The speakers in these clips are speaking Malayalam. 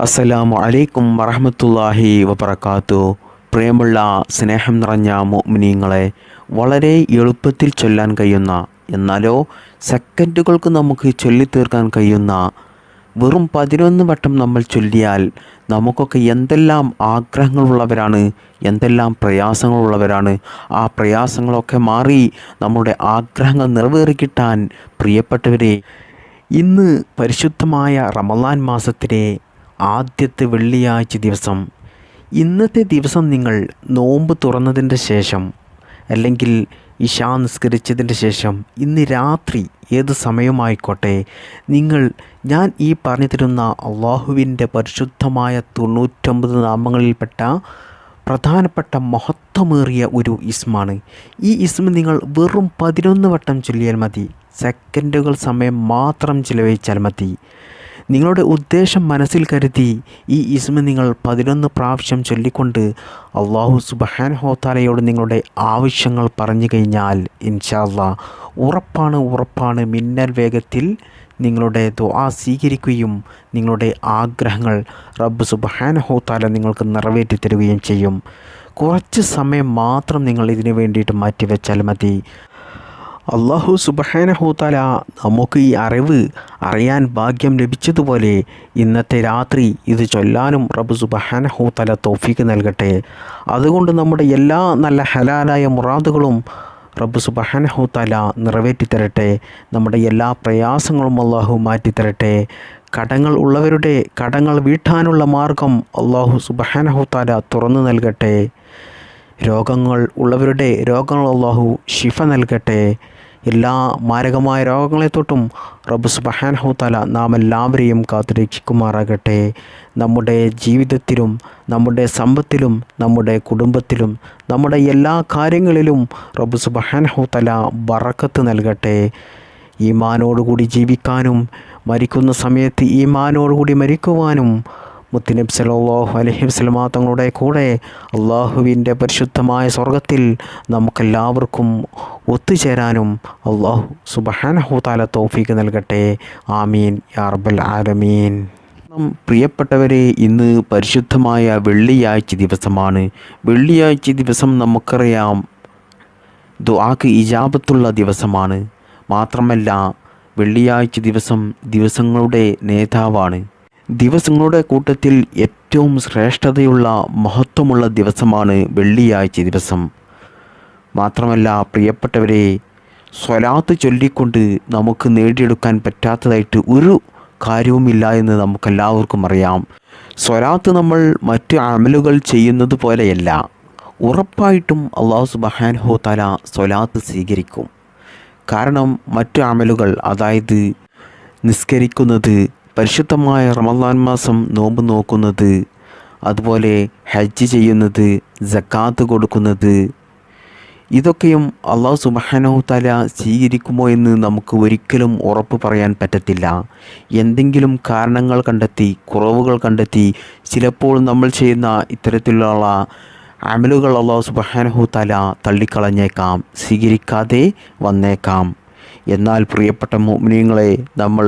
അസ്സലാമു അലൈക്കും വറഹ്മത്തുള്ളാഹി വബറകാതുഹു. പ്രിയമുള്ള സ്നേഹം നിറഞ്ഞ മുഅ്മിനീങ്ങളെ, വളരെ എളുപ്പത്തിൽ ചൊല്ലാൻ കഴിയുന്ന, എന്നാലോ സെക്കൻഡുകൾക്ക് നമുക്ക് ചൊല്ലിത്തീർക്കാൻ കഴിയുന്ന, വെറും 11 വട്ടം നമ്മൾ ചൊല്ലിയാൽ നമുക്കൊക്കെ എന്തെല്ലാം ആഗ്രഹങ്ങളുള്ളവരാണ്, എന്തെല്ലാം പ്രയാസങ്ങളുള്ളവരാണ്. ആ പ്രയാസങ്ങളൊക്കെ മാറി നമ്മുടെ ആഗ്രഹങ്ങൾ നിറവേറിക്കിട്ടാൻ പ്രിയപ്പെട്ടവരെ, ഇന്ന് പരിശുദ്ധമായ റമളാൻ മാസത്തിലെ ആദ്യത്തെ വെള്ളിയാഴ്ച ദിവസം, ഇന്നത്തെ ദിവസം നിങ്ങൾ നോമ്പ് തുറന്നതിൻ്റെ ശേഷം, അല്ലെങ്കിൽ ഇശാ നിസ്കരിച്ചതിൻ്റെ ശേഷം, ഇന്ന് രാത്രി ഏത് സമയമായിക്കോട്ടെ, ഞാൻ ഈ പറഞ്ഞു തരുന്ന അള്ളാഹുവിൻ്റെ പരിശുദ്ധമായ 99 നാമങ്ങളിൽപ്പെട്ട പ്രധാനപ്പെട്ട മഹത്വമേറിയ ഒരു ഇസ്മാണ്. ഈ ഇസ്മ നിങ്ങൾ വെറും 11 വട്ടം ചൊല്ലിയാൽ മതി. സെക്കൻഡുകൾ സമയം മാത്രം ചിലവഴിച്ചാൽ മതി. നിങ്ങളുടെ ഉദ്ദേശം മനസ്സിൽ കരുതി ഈ ഇസ്മ നിങ്ങൾ 11 പ്രാവശ്യം ചൊല്ലിക്കൊണ്ട് അള്ളാഹു സുബ്ഹാനഹു വ തആലയോട് നിങ്ങളുടെ ആവശ്യങ്ങൾ പറഞ്ഞു കഴിഞ്ഞാൽ ഇൻഷാ അല്ലാഹ് ഉറപ്പാണ് മിന്നൽ വേഗത്തിൽ നിങ്ങളുടെ ദുആ സ്വീകരിക്കുകയും നിങ്ങളുടെ ആഗ്രഹങ്ങൾ റബ്ബ് സുബ്ഹാനഹു വ തആല നിങ്ങൾക്ക് നിറവേറ്റി തരുകയും ചെയ്യും. കുറച്ച് സമയം മാത്രം നിങ്ങൾ ഇതിനു വേണ്ടിയിട്ട് മാറ്റിവെച്ചാൽ മതി. അള്ളാഹു സുബ്ഹാനഹു വ തആല നമുക്ക് ഈ അറിയാൻ ഭാഗ്യം ലഭിച്ചതുപോലെ ഇന്നത്തെ രാത്രി ഇത് ചൊല്ലാനും റബ്ബ് സുബ്ഹാനഹു വ തആല തൗഫീഖ് നൽകട്ടെ. അതുകൊണ്ട് നമ്മുടെ എല്ലാ നല്ല ഹലാലായ മുറാദുകളും റബ്ബ് സുബ്ഹാനഹു വ തആല നിറവേറ്റി തരട്ടെ. നമ്മുടെ എല്ലാ പ്രയാസങ്ങളും അള്ളാഹു മാറ്റിത്തരട്ടെ. കടങ്ങൾ ഉള്ളവരുടെ കടങ്ങൾ വീട്ടാനുള്ള മാർഗം അള്ളാഹു സുബ്ഹാനഹു വ തആല തുറന്നു നൽകട്ടെ. രോഗങ്ങൾ ഉള്ളവരുടെ രോഗങ്ങൾ അള്ളാഹു ശിഫ നൽകട്ടെ. എല്ലാ മാരകമായ രോഗങ്ങളെ തൊട്ടും റബ്ബ് സുബ്ഹാനഹു വ തആല നാം എല്ലാവരെയും കാത്തുരക്ഷിക്കുമാറാകട്ടെ. നമ്മുടെ ജീവിതത്തിലും നമ്മുടെ സമ്പത്തിലും നമ്മുടെ കുടുംബത്തിലും നമ്മുടെ എല്ലാ കാര്യങ്ങളിലും റബ്ബ് സുബ്ഹാനഹു വ തആല ബറക്കത്ത് നൽകട്ടെ. ഈമാനോടുകൂടി ജീവിക്കാനും മരിക്കുന്ന സമയത്ത് ഈമാനോടുകൂടി മരിക്കുവാനും മുത്തുനബി സല്ലല്ലാഹു അലൈഹി വസല്ലമ തങ്ങളുടെ കൂടെ അള്ളാഹുവിൻ്റെ പരിശുദ്ധമായ സ്വർഗത്തിൽ നമുക്കെല്ലാവർക്കും ഒത്തുചേരാനും അള്ളാഹു സുബ്ഹാനഹു വ തആല തൗഫീഖ് നൽകട്ടെ. ആമീൻ യാ റബ്ബൽ ആലമീൻ. പ്രിയപ്പെട്ടവരെ, ഇന്ന് പരിശുദ്ധമായ വെള്ളിയാഴ്ച ദിവസമാണ്. വെള്ളിയാഴ്ച ദിവസം നമുക്കറിയാം ദുആക്ക് ഇജാബത്തുള്ള ദിവസമാണ്. മാത്രമല്ല വെള്ളിയാഴ്ച ദിവസം ദിവസങ്ങളുടെ നേതാവാണ്. ദിവസങ്ങളുടെ കൂട്ടത്തിൽ ഏറ്റവും ശ്രേഷ്ഠതയുള്ള മഹത്വമുള്ള ദിവസമാണ് വെള്ളിയാഴ്ച ദിവസം. മാത്രമല്ല പ്രിയപ്പെട്ടവരെ, സ്വലാത്ത് ചൊല്ലിക്കൊണ്ട് നമുക്ക് നേടിയെടുക്കാൻ പറ്റാത്തതായിട്ട് ഒരു കാര്യവുമില്ല എന്ന് നമുക്കെല്ലാവർക്കും അറിയാം. സ്വലാത്ത് നമ്മൾ മറ്റ് അമലുകൾ ചെയ്യുന്നത് പോലെയല്ല. ഉറപ്പായിട്ടും അല്ലാഹു സുബ്ഹാനഹു വ തആല സ്വലാത്ത് സ്വീകരിക്കും. കാരണം മറ്റു അമലുകൾ, അതായത് നിസ്കരിക്കുന്നത്, പരിശുദ്ധമായ റമളാൻ മാസം നോമ്പ് നോക്കുന്നത്, അതുപോലെ ഹജ്ജ് ചെയ്യുന്നത്, സക്കാത്ത് കൊടുക്കുന്നത്, ഇതൊക്കെയും അല്ലാഹു സുബ്ഹാനഹു വ തആല സ്വീകരിക്കുമോ എന്ന് നമുക്ക് ഒരിക്കലും ഉറപ്പ് പറയാൻ പറ്റത്തില്ല. എന്തെങ്കിലും കാരണങ്ങൾ കണ്ടെത്തി, കുറവുകൾ കണ്ടെത്തി ചിലപ്പോൾ നമ്മൾ ചെയ്യുന്ന ഇത്തരത്തിലുള്ള അമലുകൾ അല്ലാഹു സുബ്ഹാനഹു വ തആല തള്ളിക്കളഞ്ഞേക്കാം, സ്വീകരിക്കാതെ വന്നേക്കാം. എന്നാൽ പ്രിയപ്പെട്ട മുഅ്മിനീങ്ങളെ, നമ്മൾ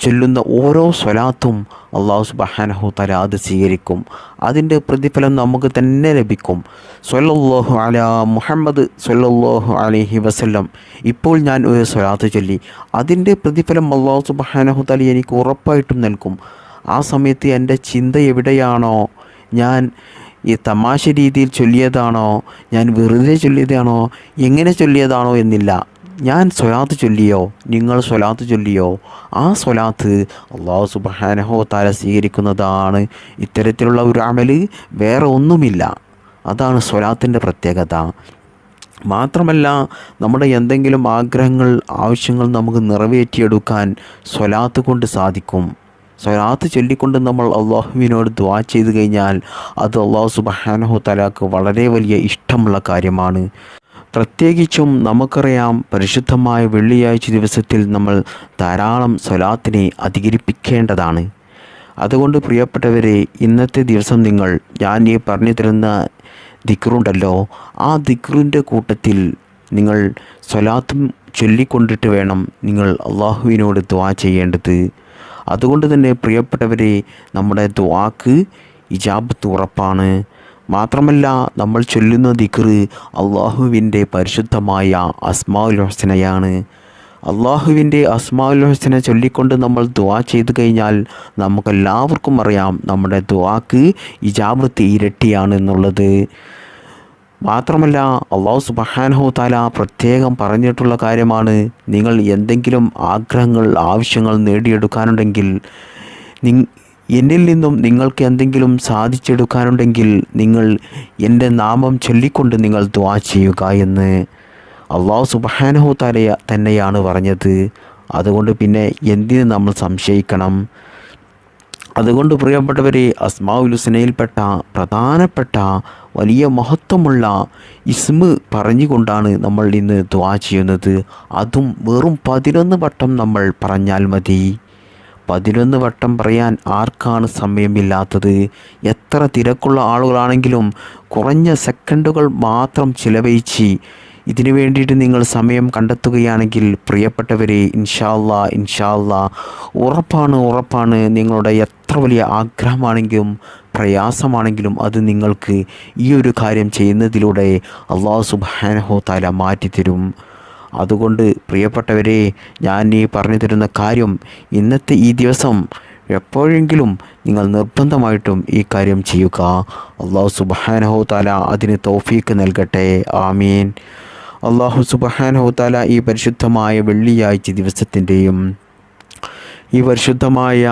ചൊല്ലുന്ന ഓരോ സ്വലാത്തും അല്ലാഹു സുബ്ഹാനഹു വ തആല അത് സ്വീകരിക്കും. അതിൻ്റെ പ്രതിഫലം നമുക്ക് തന്നെ ലഭിക്കും. സ്വല്ലല്ലാഹു അലാ മുഹമ്മദ് സ്വല്ലല്ലാഹു അലൈഹി വസല്ലം. ഇപ്പോൾ ഞാൻ ഒരു സ്വലാത്ത് ചൊല്ലി, അതിൻ്റെ പ്രതിഫലം അല്ലാഹു സുബ്ഹാനഹു വ തആല എനിക്ക് ഉറപ്പായിട്ടും നൽകും. ആ സമയത്ത് എൻ്റെ ചിന്ത എവിടെയാണോ, ഞാൻ ഈ തമാശ രീതിയിൽ ചൊല്ലിയതാണോ, ഞാൻ വെറുതെ ചൊല്ലിയതാണോ, എങ്ങനെ ചൊല്ലിയതാണോ എന്നില്ല. ഞാൻ സ്വലാത്ത് ചൊല്ലിയോ, നിങ്ങൾ സ്വലാത്ത് ചൊല്ലിയോ, ആ സ്വലാത്ത് അല്ലാഹു സുബ്ഹാനഹു വ തആല സ്വീകരിക്കുന്നതാണ്. ഇത്തരത്തിലുള്ള ഒരു അമല് വേറെ ഒന്നുമില്ല. അതാണ് സ്വലാത്തിൻ്റെ പ്രത്യേകത. മാത്രമല്ല നമ്മുടെ എന്തെങ്കിലും ആഗ്രഹങ്ങൾ, ആവശ്യങ്ങൾ നമുക്ക് നിറവേറ്റിയെടുക്കാൻ സ്വലാത്ത് കൊണ്ട് സാധിക്കും. സ്വലാത്ത് ചൊല്ലിക്കൊണ്ട് നമ്മൾ അള്ളാഹുവിനോട് ദുആ ചെയ്തു കഴിഞ്ഞാൽ അത് അല്ലാഹു സുബ്ഹാനഹു വ തആലക്ക് വളരെ വലിയ ഇഷ്ടമുള്ള കാര്യമാണ്. പ്രത്യേകിച്ചും നമുക്കറിയാം പരിശുദ്ധമായ വെള്ളിയാഴ്ച ദിവസത്തിൽ നമ്മൾ ധാരാളം സ്വലാത്തിനെ അധികരിപ്പിക്കേണ്ടതാണ്. അതുകൊണ്ട് പ്രിയപ്പെട്ടവരെ, ഇന്നത്തെ ദിവസം ഞാൻ ഈ പറഞ്ഞു തരുന്ന ദിക്റുണ്ടല്ലോ, ആ ദിക്റിൻ്റെ കൂട്ടത്തിൽ നിങ്ങൾ സ്വലാത്തും ചൊല്ലിക്കൊണ്ടിട്ട് വേണം നിങ്ങൾ അള്ളാഹുവിനോട് ദുആ ചെയ്യേണ്ടത്. അതുകൊണ്ട് തന്നെ പ്രിയപ്പെട്ടവരെ, നമ്മുടെ ദുആക്ക് ഇജാബത്ത് ഉറപ്പാണ്. മാത്രമല്ല, നമ്മൾ ചൊല്ലുന്ന ദിക്റ് അള്ളാഹുവിൻ്റെ പരിശുദ്ധമായ അസ്മാഉൽ ഹുസ്നയാണ്. അള്ളാഹുവിൻ്റെ അസ്മാഉൽ ഹുസ്ന ചൊല്ലിക്കൊണ്ട് നമ്മൾ ദുആ ചെയ്തു കഴിഞ്ഞാൽ നമുക്കെല്ലാവർക്കും അറിയാം നമ്മുടെ ദുആക്ക് ഇജാബത്ത് ഇരട്ടിയാണ് എന്നുള്ളത്. മാത്രമല്ല, അല്ലാഹു സുബ്ഹാനഹു തആല പ്രത്യേകം പറഞ്ഞിട്ടുള്ള കാര്യമാണ്, നിങ്ങൾ എന്തെങ്കിലും ആഗ്രഹങ്ങൾ, ആവശ്യങ്ങൾ നേടിയെടുക്കാനുണ്ടെങ്കിൽ, എന്നിൽ നിന്നും നിങ്ങൾക്ക് എന്തെങ്കിലും സാധിച്ചെടുക്കാനുണ്ടെങ്കിൽ നിങ്ങൾ എൻ്റെ നാമം ചൊല്ലിക്കൊണ്ട് നിങ്ങൾ ദുആ ചെയ്യുക എന്ന് അല്ലാഹു സുബ്ഹാനഹു തആല തന്നെയാണ് പറഞ്ഞത്. അതുകൊണ്ട് പിന്നെ എന്തിന് നമ്മൾ സംശയിക്കണം? അതുകൊണ്ട് പ്രിയപ്പെട്ടവരെ, അസ്മാഉൽ ഹുസ്നയിൽപ്പെട്ട പ്രധാനപ്പെട്ട വലിയ മഹത്വമുള്ള ഇസ്മ് പറഞ്ഞുകൊണ്ടാണ് നമ്മൾ ഇന്ന് ദുആ ചെയ്യുന്നത്. അതും വെറും 11 വട്ടം നമ്മൾ പറഞ്ഞാൽ മതി. 11 വട്ടം പറയാൻ ആർക്കാണ് സമയമില്ലാത്തത്? എത്ര തിരക്കുള്ള ആളുകളാണെങ്കിലും കുറഞ്ഞ സെക്കൻഡുകൾ മാത്രം ചിലവഴിച്ച് ഇതിനു വേണ്ടിയിട്ട് നിങ്ങൾ സമയം കണ്ടെത്തുകയാണെങ്കിൽ പ്രിയപ്പെട്ടവരെ, ഇൻഷാ അല്ലാ ഉറപ്പാണ് നിങ്ങളുടെ എത്ര വലിയ ആഗ്രഹമാണെങ്കിലും പ്രയാസമാണെങ്കിലും അത് നിങ്ങൾക്ക് ഈ ഒരു കാര്യം ചെയ്യുന്നതിലൂടെ അല്ലാഹു സുബ്ഹാനഹു തആല മാറ്റിത്തരും. അതുകൊണ്ട് പ്രിയപ്പെട്ടവരെ, ഞാൻ ഈ പറഞ്ഞു തരുന്ന കാര്യം ഇന്നത്തെ ഈ ദിവസം എപ്പോഴെങ്കിലും നിങ്ങൾ നിർബന്ധമായിട്ടും ഈ കാര്യം ചെയ്യുക. അല്ലാഹു സുബ്ഹാനഹു തആല അതിന് തൗഫീക്ക് നൽകട്ടെ. ആമീൻ. അല്ലാഹു സുബ്ഹാനഹു തആല ഈ പരിശുദ്ധമായ വെള്ളിയാഴ്ച ദിവസത്തിൻ്റെയും ഈ പരിശുദ്ധമായ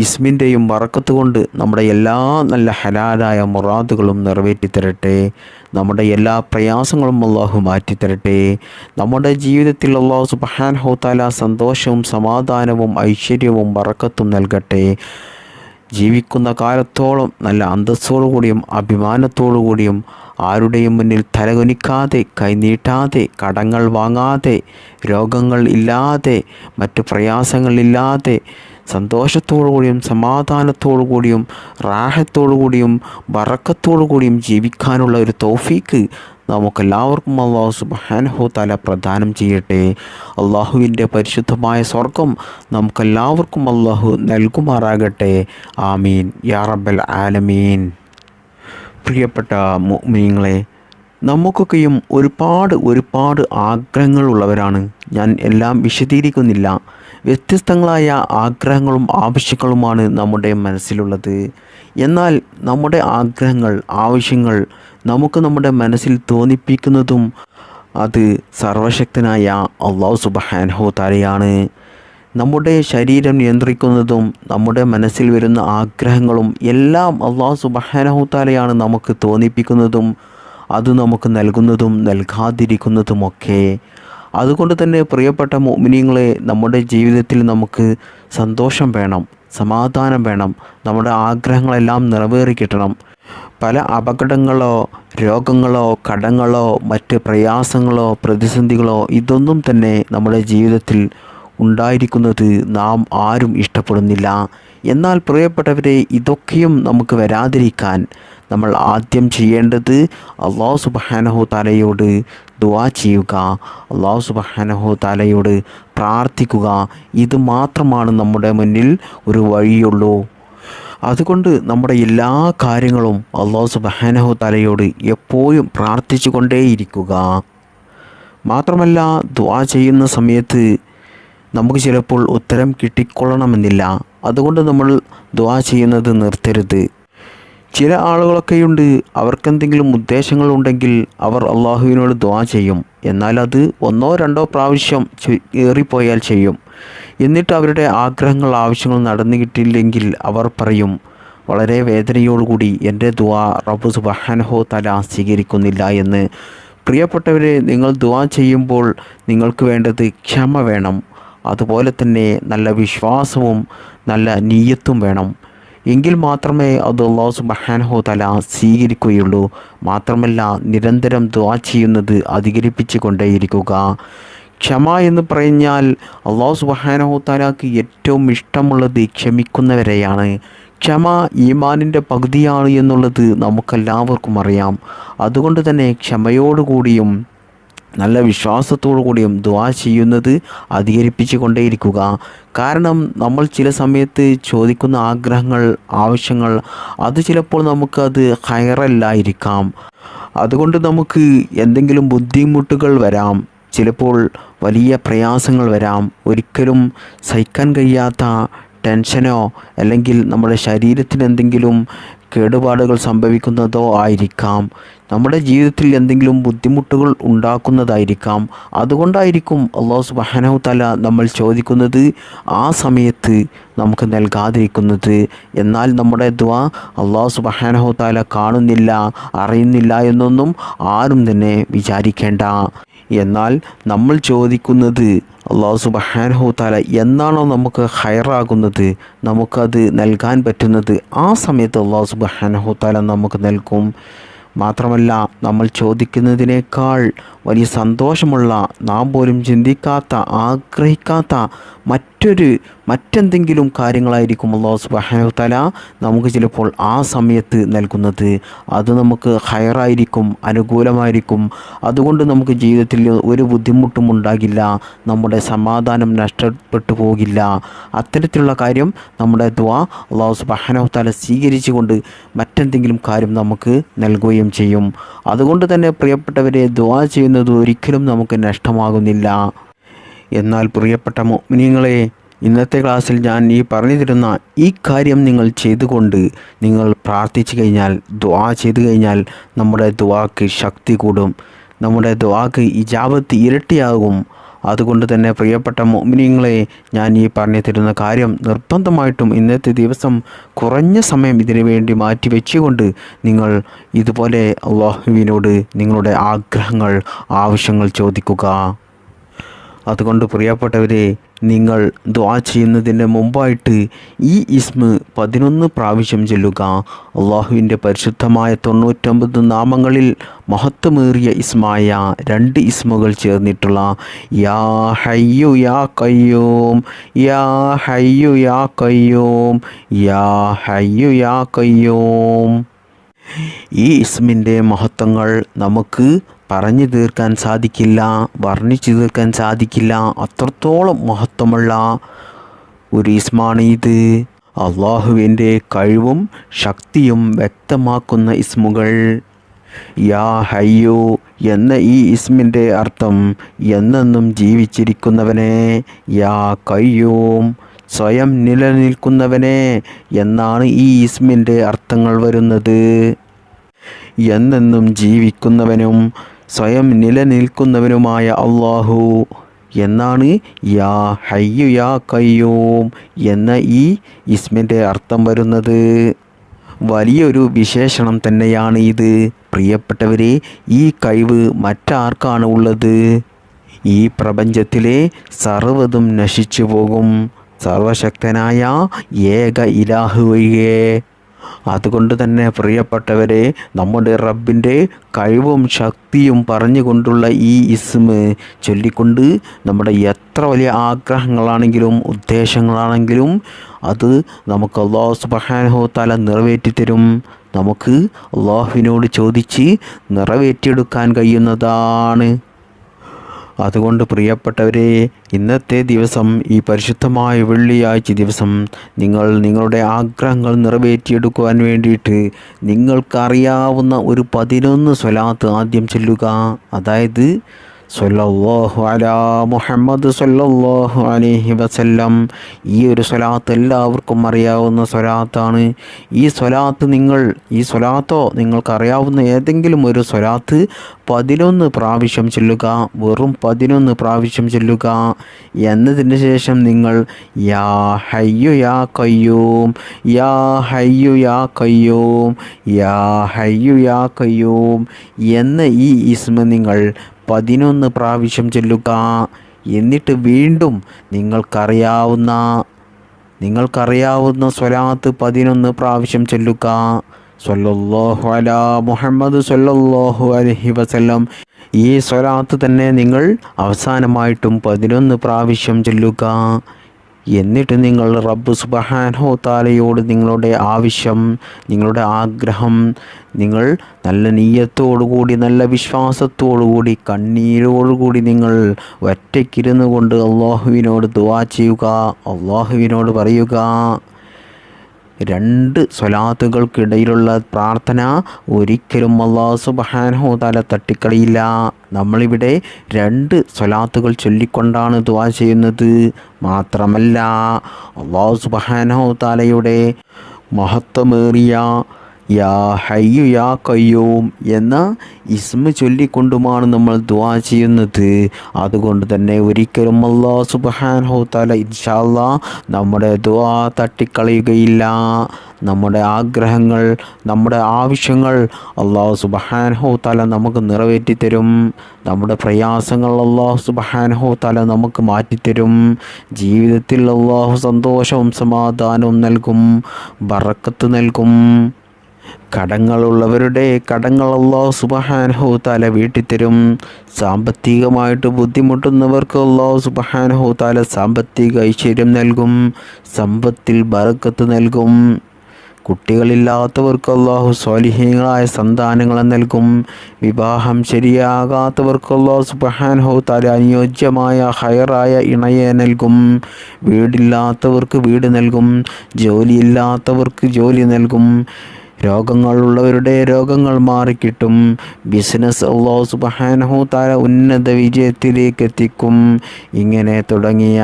ഇസ്മിൻ്റെയും ബറക്കത്ത് കൊണ്ട് നമ്മുടെ എല്ലാ നല്ല ഹലാലായ മുറാദുകളും നിറവേറ്റി തരട്ടെ. നമ്മുടെ എല്ലാ പ്രയാസങ്ങളും അല്ലാഹു മാറ്റിത്തരട്ടെ. നമ്മുടെ ജീവിതത്തിൽ അല്ലാഹു സുബ്ഹാനഹു തആല സന്തോഷവും സമാധാനവും ഐശ്വര്യവും ബറക്കത്തും നൽകട്ടെ. ജീവിക്കുന്ന കാലത്തോളം നല്ല അന്തസ്സോടു കൂടിയും അഭിമാനത്തോടു കൂടിയും ആരുടെയും മുന്നിൽ തലകുനിക്കാതെ, കൈനീട്ടാതെ, കടങ്ങൾ വാങ്ങാതെ, രോഗങ്ങൾ ഇല്ലാതെ, മറ്റു പ്രയാസങ്ങളില്ലാതെ സന്തോഷത്തോടു കൂടിയും സമാധാനത്തോടു കൂടിയും റാഹത്തോടു കൂടിയും ബറക്കത്തോടു കൂടിയും ജീവിക്കാനുള്ള ഒരു തൗഫീക്ക് നമുക്കെല്ലാവർക്കും അല്ലാഹു സുബ്ഹാനഹു തആല പ്രദാനം ചെയ്യട്ടെ. അള്ളാഹുവിൻ്റെ പരിശുദ്ധമായ സ്വർഗം നമുക്കെല്ലാവർക്കും അല്ലാഹു നൽകുമാറാകട്ടെ. ആമീൻ യാ റബ്ബൽ ആലമീൻ. പ്രിയപ്പെട്ട മുഅ്മിനീങ്ങളെ, നമുക്കൊക്കെയും ഒരുപാട് ആഗ്രഹങ്ങളുള്ളവരാണ്. ഞാൻ എല്ലാം വിശദീകരിക്കുന്നില്ല. വ്യത്യസ്തങ്ങളായ ആഗ്രഹങ്ങളും ആവശ്യങ്ങളുമാണ് നമ്മുടെ മനസ്സിലുള്ളത്. എന്നാൽ നമ്മുടെ ആഗ്രഹങ്ങൾ, ആവശ്യങ്ങൾ നമുക്ക് നമ്മുടെ മനസ്സിൽ തോന്നിപ്പിക്കുന്നതും അത് സർവശക്തനായ അല്ലാഹു സുബ്ഹാനഹു തആലയാണ്. നമ്മുടെ ശരീരം നിയന്ത്രിക്കുന്നതും നമ്മുടെ മനസ്സിൽ വരുന്ന ആഗ്രഹങ്ങളും എല്ലാം അല്ലാഹു സുബ്ഹാനഹു തആലയാണ് നമുക്ക് തോന്നിപ്പിക്കുന്നതും അത് നമുക്ക് നൽകുന്നതും നൽകാതിരിക്കുന്നതുമൊക്കെ. അതുകൊണ്ട് തന്നെ പ്രിയപ്പെട്ട മുഅ്മിനീങ്ങളെ, നമ്മുടെ ജീവിതത്തിൽ നമുക്ക് സന്തോഷം വേണം, സമാധാനം വേണം, നമ്മുടെ ആഗ്രഹങ്ങളെല്ലാം നിറവേറിക്കിട്ടണം. പല അപകടങ്ങളോ രോഗങ്ങളോ കടങ്ങളോ മറ്റ് പ്രയാസങ്ങളോ പ്രതിസന്ധികളോ ഇതൊന്നും തന്നെ നമ്മുടെ ജീവിതത്തിൽ ഉണ്ടായിരിക്കുന്നത് നാം ആരും ഇഷ്ടപ്പെടുന്നില്ല. എന്നാൽ പ്രിയപ്പെട്ടവരെ, ഇതൊക്കെയും നമുക്ക് വരാതിരിക്കാൻ നമ്മൾ ആദ്യം ചെയ്യേണ്ടത് അല്ലാഹു സുബ്ഹാനഹു തആലയോട് ദുആ ചെയ്യുക, അല്ലാഹു സുബ്ഹാനഹു തആലയോട് പ്രാർത്ഥിക്കുക. ഇത് മാത്രമാണ് നമ്മുടെ മുന്നിൽ ഒരു വഴിയുള്ളൂ. അതുകൊണ്ട് നമ്മുടെ എല്ലാ കാര്യങ്ങളും അല്ലാഹു സുബ്ഹാനഹു തആലയോട് എപ്പോഴും പ്രാർത്ഥിച്ചു കൊണ്ടേയിരിക്കുക. മാത്രമല്ല, ദുആ ചെയ്യുന്ന സമയത്ത് നമുക്ക് ചിലപ്പോൾ ഉത്തരം കിട്ടിക്കൊള്ളണമെന്നില്ല. അതുകൊണ്ട് നമ്മൾ ദുആ ചെയ്യുന്നത് നിർത്തരുത്. ചില ആളുകളൊക്കെയുണ്ട്, അവർക്കെന്തെങ്കിലും ഉദ്ദേശങ്ങളുണ്ടെങ്കിൽ അവർ അള്ളാഹുവിനോട് ദുആ ചെയ്യും. എന്നാൽ അത് 1-2 പ്രാവശ്യം ഏറിപ്പോയാൽ ചെയ്യും. എന്നിട്ട് അവരുടെ ആഗ്രഹങ്ങൾ, ആവശ്യങ്ങൾ നടന്നു കിട്ടിയില്ലെങ്കിൽ അവർ പറയും വളരെ വേദനയോടുകൂടി, എൻ്റെ ദുആ റബ്ബ് സുബ്ഹാനഹു തആല സ്വീകരിക്കുന്നില്ല എന്ന്. പ്രിയപ്പെട്ടവരെ, നിങ്ങൾ ദുആ ചെയ്യുമ്പോൾ നിങ്ങൾക്ക് വേണ്ടത് ക്ഷമ വേണം. അതുപോലെ തന്നെ നല്ല വിശ്വാസവും നല്ല നിയ്യത്തും വേണം. എങ്കിൽ മാത്രമേ അത് അല്ലാഹു സുബ്ഹാനഹു തആല സ്വീകരിക്കുകയുള്ളൂ. മാത്രമല്ല, നിരന്തരം ദുആ ചെയ്യുന്നത് അധികരിപ്പിച്ചു കൊണ്ടേയിരിക്കുക. ക്ഷമ എന്ന് പറഞ്ഞാൽ അല്ലാഹു സുബ്ഹാനഹു തആലക്ക് ഏറ്റവും ഇഷ്ടമുള്ളത് ക്ഷമിക്കുന്നവരെയാണ്. ക്ഷമ ഈമാനിൻ്റെ പകുതിയാണ് എന്നുള്ളത് നമുക്കെല്ലാവർക്കും അറിയാം. അതുകൊണ്ട് തന്നെ ക്ഷമയോടുകൂടിയും നല്ല വിശ്വാസത്തോടു കൂടിയും ദുആ ചെയ്യുന്നത് അധികരിപ്പിച്ചു കൊണ്ടേയിരിക്കുക. കാരണം നമ്മൾ ചില സമയത്ത് ചോദിക്കുന്ന ആഗ്രഹങ്ങൾ, ആവശ്യങ്ങൾ അത് ചിലപ്പോൾ നമുക്കത് ഹൈറല്ലായിരിക്കാം. അതുകൊണ്ട് നമുക്ക് എന്തെങ്കിലും ബുദ്ധിമുട്ടുകൾ വരാം, ചിലപ്പോൾ വലിയ പ്രയാസങ്ങൾ വരാം. ഒരിക്കലും സഹിക്കാൻ കഴിയാത്ത ടെൻഷനോ അല്ലെങ്കിൽ നമ്മുടെ ശരീരത്തിന് എന്തെങ്കിലും കേടുപാടുകൾ സംഭവിക്കുന്നതോ ആയിരിക്കാം. നമ്മുടെ ജീവിതത്തിൽ എന്തെങ്കിലും ബുദ്ധിമുട്ടുകൾ ഉണ്ടാക്കുന്നതായിരിക്കാം. അതുകൊണ്ടായിരിക്കും അല്ലാഹു സുബ്ഹാനഹു തആല നമ്മൾ ചോദിക്കുന്നത് ആ സമയത്ത് നമുക്ക് നൽകാതിരിക്കുന്നത്. എന്നാൽ നമ്മുടെ ദുആ അല്ലാഹു സുബ്ഹാനഹു തആല കാണുന്നില്ല, അറിയുന്നില്ല എന്നൊന്നും ആരും തന്നെ വിചാരിക്കേണ്ട. എന്നാൽ നമ്മൾ ചോദിക്കുന്നത് അല്ലാഹു സുബ്ഹാനഹു തആല എന്നാണോ നമുക്ക് ഹൈറാകുന്നത്, നമുക്കത് നൽകാൻ പറ്റുന്നത്, ആ സമയത്ത് അല്ലാഹു സുബ്ഹാനഹു തആല നമുക്ക് നൽകും. മാത്രമല്ല, നമ്മൾ ചോദിക്കുന്നതിനേക്കാൾ വലിയ സന്തോഷമുള്ള, നാം പോലും ചിന്തിക്കാത്ത, ആഗ്രഹിക്കാത്ത മറ്റെന്തെങ്കിലും കാര്യങ്ങളായിരിക്കും അല്ലാഹു സുബ്ഹാനഹു തആല നമുക്ക് ചിലപ്പോൾ ആ സമയത്ത് നൽകുന്നത്. അത് നമുക്ക് ഹൈറായിരിക്കും, അനുകൂലമായിരിക്കും. അതുകൊണ്ട് നമുക്ക് ജീവിതത്തിൽ ഒരു ബുദ്ധിമുട്ടും ഉണ്ടാകില്ല, നമ്മുടെ സമാധാനം നഷ്ടപ്പെട്ടു പോകില്ല. അത്തരത്തിലുള്ള കാര്യം നമ്മുടെ ദുആ അല്ലാഹു സുബ്ഹാനഹു തആല സ്വീകരിച്ചുകൊണ്ട് മറ്റെന്തെങ്കിലും കാര്യം നമുക്ക് നൽകുകയും ചെയ്യും. അതുകൊണ്ട് തന്നെ പ്രിയപ്പെട്ടവരെ, ദുആ ചെയ്യുന്നത് ഒരിക്കലും നമുക്ക് നഷ്ടമാകുന്നില്ല. എന്നാൽ പ്രിയപ്പെട്ട മുഅ്മിനീങ്ങളെ, ഇന്നത്തെ ക്ലാസ്സിൽ ഞാൻ ഈ പറഞ്ഞു തരുന്ന ഈ കാര്യം നിങ്ങൾ ചെയ്തുകൊണ്ട് നിങ്ങൾ പ്രാർത്ഥിച്ചു കഴിഞ്ഞാൽ, ദുആ ചെയ്തു കഴിഞ്ഞാൽ നമ്മുടെ ദുആക്ക് ശക്തി കൂടും, നമ്മുടെ ദുആക്ക് ഇജാബത്ത് ഇരട്ടിയാകും. അതുകൊണ്ട് തന്നെ പ്രിയപ്പെട്ട മുഅ്മിനീങ്ങളെ, ഞാൻ ഈ പറഞ്ഞു തരുന്ന കാര്യം നിർബന്ധമായിട്ടും ഇന്നത്തെ ദിവസം കുറഞ്ഞ സമയം ഇതിനു വേണ്ടി മാറ്റി വെച്ചുകൊണ്ട് നിങ്ങൾ ഇതുപോലെ അല്ലാഹുവിനോട് നിങ്ങളുടെ ആഗ്രഹങ്ങൾ, ആവശ്യങ്ങൾ ചോദിക്കുക. അതുകൊണ്ട് പ്രിയപ്പെട്ടവരെ, നിങ്ങൾ ദുആ ചെയ്യുന്നതിന് മുമ്പായിട്ട് ഈ ഇസ്മ് 11 പ്രാവശ്യം ചൊല്ലുക. അള്ളാഹുവിൻ്റെ പരിശുദ്ധമായ 99 നാമങ്ങളിൽ മഹത്വമേറിയ ഇസ്മായ 2 ഇസ്മുകൾ ചേർന്നിട്ടുള്ള യാ ഹയ്യു യാ ഖയ്യൂം, യാ ഹയ്യു യാ ഖയ്യൂം, യാ ഹയ്യു യാ ഖയ്യൂം. ഈ ഇസ്മിൻ്റെ മഹത്വങ്ങൾ നമുക്ക് പറഞ്ഞു തീർക്കാൻ സാധിക്കില്ല, വർണ്ണിച്ചു തീർക്കാൻ സാധിക്കില്ല. അത്രത്തോളം മഹത്വമുള്ള ഒരു ഇസ്മാണ് ഇത്. അള്ളാഹുവിൻ്റെ കഴിവും ശക്തിയും വ്യക്തമാക്കുന്ന ഇസ്മുകൾ. യാ ഹയ്യു എന്ന ഈ ഇസ്മിൻ്റെ അർത്ഥം എന്നെന്നും ജീവിച്ചിരിക്കുന്നവനെ, യാ ഖയ്യൂം സ്വയം നിലനിൽക്കുന്നവനെ എന്നാണ് ഈ ഇസ്മിൻ്റെ അർത്ഥങ്ങൾ വരുന്നത്. എന്നെന്നും ജീവിക്കുന്നവനും സ്വയം നിലനിൽക്കുന്നവനുമായ അള്ളാഹു എന്നാണ് യാ ഹയ്യു യാ ഖയ്യൂം എന്ന ഈ ഇസ്മിൻ്റെ അർത്ഥം വരുന്നത്. വലിയൊരു വിശേഷണം തന്നെയാണ് ഇത്. പ്രിയപ്പെട്ടവരെ, ഈ കഴിവ് മറ്റാർക്കാണ് ഉള്ളത്? ഈ പ്രപഞ്ചത്തിലെ സർവ്വതും നശിച്ചു പോകും, സർവശക്തനായ ഏക ഇലാഹു ഒഴികെ. അതുകൊണ്ട് തന്നെ പ്രിയപ്പെട്ടവരെ, നമ്മുടെ റബ്ബിൻ്റെ കഴിവും ശക്തിയും പറഞ്ഞുകൊണ്ടുള്ള ഈ ഇസ്മ് ചൊല്ലിക്കൊണ്ട് നമ്മുടെ എത്ര വലിയ ആഗ്രഹങ്ങളാണെങ്കിലും ഉദ്ദേശങ്ങളാണെങ്കിലും അത് നമുക്ക് അല്ലാഹു സുബ്ഹാനഹു തആല നിറവേറ്റിത്തരും. നമുക്ക് അല്ലാഹുവിനോട് ചോദിച്ച് നിറവേറ്റിയെടുക്കാൻ കഴിയുന്നതാണ്. അതുകൊണ്ട് പ്രിയപ്പെട്ടവരെ, ഇന്നത്തെ ദിവസം, ഈ പരിശുദ്ധമായ വെള്ളിയാഴ്ച ദിവസം നിങ്ങളുടെ ആഗ്രഹങ്ങൾ നിറവേറ്റിയെടുക്കുവാൻ വേണ്ടിയിട്ട് നിങ്ങൾക്കറിയാവുന്ന ഒരു 11 സ്വലാത്ത് ആദ്യം ചൊല്ലുക. അതായത് സ്വല്ലല്ലാഹു അലാ മുഹമ്മദ് സ്വല്ലല്ലാഹു അലൈഹി വസല്ലം. ഈ ഒരു സ്വലാത്ത് എല്ലാവർക്കും അറിയാവുന്ന സ്വലാത്താണ്. ഈ സ്വലാത്തോ നിങ്ങൾക്കറിയാവുന്ന ഏതെങ്കിലും ഒരു സ്വലാത്ത് 11 പ്രാവശ്യം ചൊല്ലുക. വെറും 11 പ്രാവശ്യം ചൊല്ലുക. എന്നതിന് ശേഷം നിങ്ങൾ യാ ഹയ്യു യാ ഖയ്യൂം, യാ ഹയ്യു യാ ഖയ്യൂം, യാ ഹയ്യു യാ ഖയ്യൂം എന്ന ഈ ഇസ്മ നിങ്ങൾ 11 പ്രാവശ്യം ചൊല്ലുക. എന്നിട്ട് വീണ്ടും നിങ്ങൾക്കറിയാവുന്ന സ്വലാത്ത് 11 പ്രാവശ്യം ചൊല്ലുക. സ്വല്ലല്ലാഹു അലാ മുഹമ്മദ് സ്വല്ലല്ലാഹു അലൈഹി വസല്ലം. ഈ സ്വലാത്ത് തന്നെ നിങ്ങൾ അവസാനമായിട്ടും 11 പ്രാവശ്യം ചൊല്ലുക. എന്നിട്ട് നിങ്ങൾ റബ്ബ് സുബ്ഹാനഹു തആലയോട് നിങ്ങളുടെ ആവശ്യം, നിങ്ങളുടെ ആഗ്രഹം നിങ്ങൾ നല്ല നിയ്യത്തോടുകൂടി, നല്ല വിശ്വാസത്തോടുകൂടി, കണ്ണീരോടുകൂടി നിങ്ങൾ ഒറ്റയ്ക്കിരുന്നു കൊണ്ട് അള്ളാഹുവിനോട് ദുആ ചെയ്യുക, അള്ളാഹുവിനോട് പറയുക. രണ്ട് സ്വലാത്തുകൾക്കിടയിലുള്ള പ്രാർത്ഥന ഒരിക്കലും അല്ലാഹു സുബ്ഹാനഹു തആല തട്ടിക്കളയില്ല. നമ്മളിവിടെ രണ്ട് സ്വലാത്തുകൾ ചൊല്ലിക്കൊണ്ടാണ് ദുആ ചെയ്യുന്നത്. മാത്രമല്ല അല്ലാഹു സുബ്ഹാനഹു തആലയുടെ മഹത്വമേറിയ യാ ഹയ്യു യാ ഖയ്യൂം എന്ന ഇസ്മ ചൊല്ലിക്കൊണ്ടുമാണ് നമ്മൾ ദുആ ചെയ്യുന്നത്. അതുകൊണ്ട് തന്നെ ഒരിക്കലും അല്ലാഹു സുബ്ഹാനഹു തആല ഇൻഷാ അല്ലാഹ് നമ്മുടെ ദുആ തട്ടിക്കളയുകയില്ല. നമ്മുടെ ആഗ്രഹങ്ങൾ, നമ്മുടെ ആവശ്യങ്ങൾ അല്ലാഹു സുബ്ഹാനഹു തആല നമുക്ക് നിറവേറ്റിത്തരും. നമ്മുടെ പ്രയാസങ്ങൾ അല്ലാഹു സുബ്ഹാനഹു തആല നമുക്ക് മാറ്റിത്തരും. ജീവിതത്തിൽ അല്ലാഹു സന്തോഷവും സമാധാനവും നൽകും, ബറക്കത്ത് നൽകും. കടങ്ങളുള്ളവരുടെ കടങ്ങൾ അല്ലാഹു സുബ്ഹാനഹു തആല വീട്ടിത്തരും. സാമ്പത്തികമായിട്ട് ബുദ്ധിമുട്ടുന്നവർക്ക് അല്ലാഹു സുബ്ഹാനഹു തആല സാമ്പത്തിക ഐശ്വര്യം നൽകും, സമ്പത്തിൽ ബറക്കത്ത് നൽകും. കുട്ടികളില്ലാത്തവർക്ക് അല്ലാഹു സ്വാലിഹീങ്ങളായ സന്താനങ്ങളെ നൽകും. വിവാഹം ശരിയാകാത്തവർക്ക് അല്ലാഹു സുബ്ഹാനഹു തആല അനുയോജ്യമായ ഹൈറായ ഇണയെ നൽകും. വീടില്ലാത്തവർക്ക് വീട് നൽകും. ജോലിയില്ലാത്തവർക്ക് ജോലി നൽകും. രോഗങ്ങളുള്ളവരുടെ രോഗങ്ങൾ മാറിക്കിട്ടും. ബിസിനസ് അല്ലാഹു സുബ്ഹാനഹു തആല ഉന്നത വിജയത്തിലേക്ക് എത്തിക്കും. ഇങ്ങനെ തുടങ്ങിയ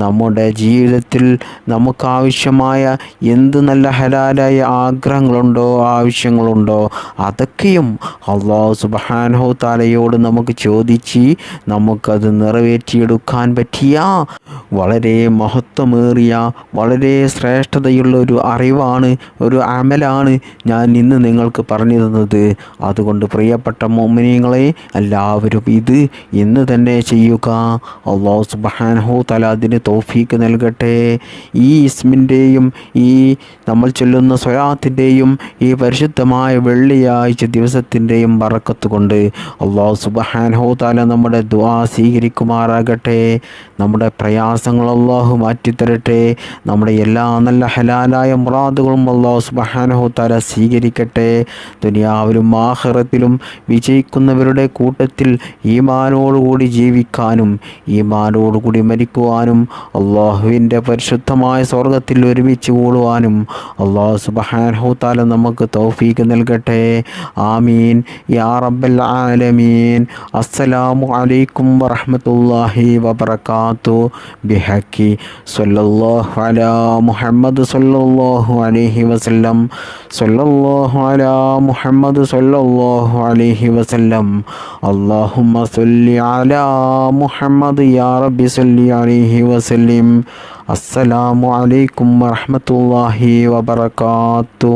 നമ്മുടെ ജീവിതത്തിൽ നമുക്കാവശ്യമായ എന്ത് നല്ല ഹലാലായ ആഗ്രഹങ്ങളുണ്ടോ, ആവശ്യങ്ങളുണ്ടോ, അതൊക്കെയും അല്ലാഹു സുബ്ഹാനഹു തആലയോട് നമുക്ക് ചോദിച്ച് നമുക്കത് നിറവേറ്റിയെടുക്കാൻ പറ്റിയ വളരെ മഹത്വമേറിയ, വളരെ ശ്രേഷ്ഠതയുള്ള ഒരു അറിവാണ്, ഒരു അമലാണ് ഞാൻ ഇന്ന് നിങ്ങൾക്ക് പറഞ്ഞു തന്നത്. അതുകൊണ്ട് പ്രിയപ്പെട്ട മുഅ്മിനീങ്ങളെ, എല്ലാവരും ഇത് ഇന്ന് തന്നെ ചെയ്യുക. അല്ലാഹു സുബ്ഹാനഹു തആല അതിന് തൗഫീക്ക് നൽകട്ടെ. ഈ ഇസ്മിൻ്റെയും ഈ നമ്മൾ ചൊല്ലുന്ന സ്വലാത്തിൻ്റെയും ഈ പരിശുദ്ധമായ വെള്ളിയാഴ്ച ദിവസത്തിൻ്റെയും ബറക്കത്ത് കൊണ്ട് അല്ലാഹു സുബ്ഹാനഹു തആല നമ്മുടെ ദുആ സ്വീകരിക്കുമാറാകട്ടെ. നമ്മുടെ പ്രയാസങ്ങൾ അല്ലാഹു മാറ്റിത്തരട്ടെ. നമ്മുടെ എല്ലാ നല്ല ഹലാലായ മുറാദുകളും അല്ലാഹു സുബ്ഹാനഹു തആല സ്വീകരിക്കട്ടെ. ദുനിയാവിലും ആഖിറത്തിലും വിജയിക്കുന്നവരുടെ കൂട്ടത്തിൽ ഈമാനോടുകൂടി ജീവിക്കാനും ഈമാനോടുകൂടി മരിക്കുവാനും അള്ളാഹുവിൻ്റെ പരിശുദ്ധമായ സ്വർഗത്തിൽ ഒരുമിച്ച് കൂടുവാനും അല്ലാഹു സുബ്ഹാനഹു തആല നമുക്ക് തൗഫീക്ക് നൽകട്ടെ. ആമീൻ യാ റബ്ബൽ ആലമീൻ. അസ്സലാമു അലൈക്കും വറഹ്മത്തുള്ളാഹി വബറകാതുഹു. ബിഹഖി സ്വല്ലല്ലാഹു അലാ മുഹമ്മദ് സ്വല്ലല്ലാഹു അലൈഹി വസല്ലം. സ്വല്ലല്ലാഹു അലാ മുഹമ്മദ് സ്വല്ലല്ലാഹു അലൈഹി വസല്ലം. അല്ലാഹുമ്മ സ്വല്ലി അലാ മുഹമ്മദ് യാ റബ്ബി സ്വല്ലി അലൈഹി വസല്ലം. അസ്സലാമു അലൈക്കും വറഹ്മത്തുള്ളാഹി വബറകാതുഹു.